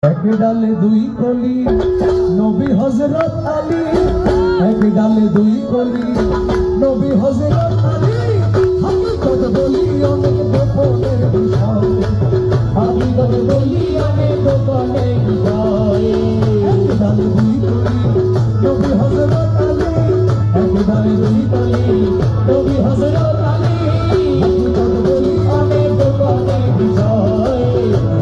এক ডালে দুই কলি নবী হযরত আলী, এক ডালে দুই কলি নবী হযরত আলী। হাকিকত বলি অনেক গোপনের বিষয়, হাকিকত বলি অনেক গোপনের বিষয়। এক ডালে দুই কলি নবী হযরত আলী, এক ডালে দুই কলি নবী হযরত আলী। হাকিকত বলি অনেক গোপনের বিষয়,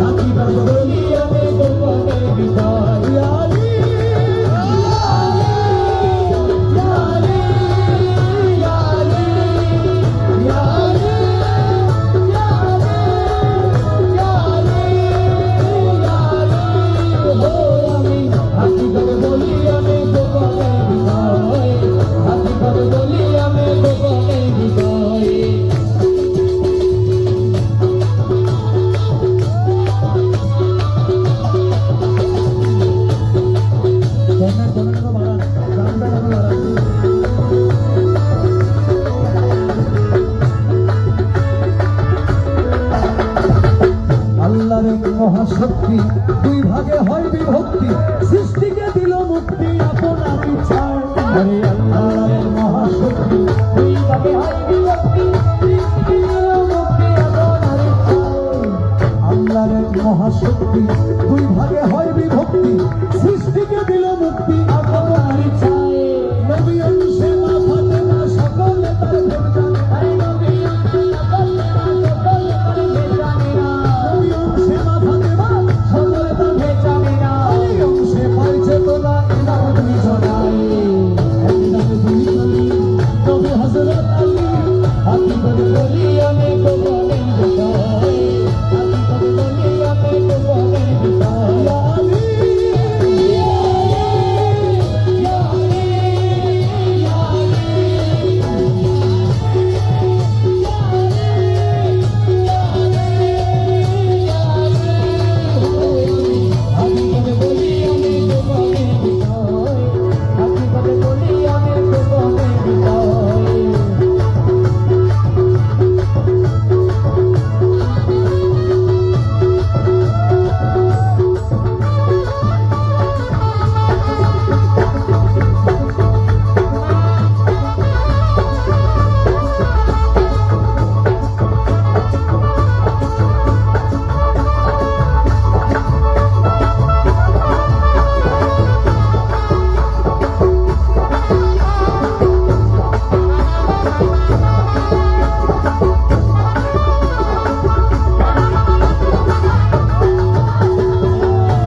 হাকিকত বলি অনেক গোপনের বিষয়। ইয়া আলী ইয়া আলী ইয়া আলী ইয়া আলী ইয়া আলী ইয়া আলী ইয়া আলী। ও আমি হাকিকত বলি অনেক গোপনের বিষয়, হাকিকত বলি অনেক গোপনের বিষয়। আল্লাহর এক মহাশক্তি দুই ভাগে হয় বিভক্তি, সৃষ্টিকে দিল মুক্তি আপনার ইচ্ছায়। আরে আল্লাহর এক মহাশক্তি দুই ভাগে হয় বিভক্তি, সৃষ্টিকে দিল মুক্তি আপনার ইচ্ছায়। আল্লাহর এক মহাশক্তি দুই ভাগে হয় বিভক্তি,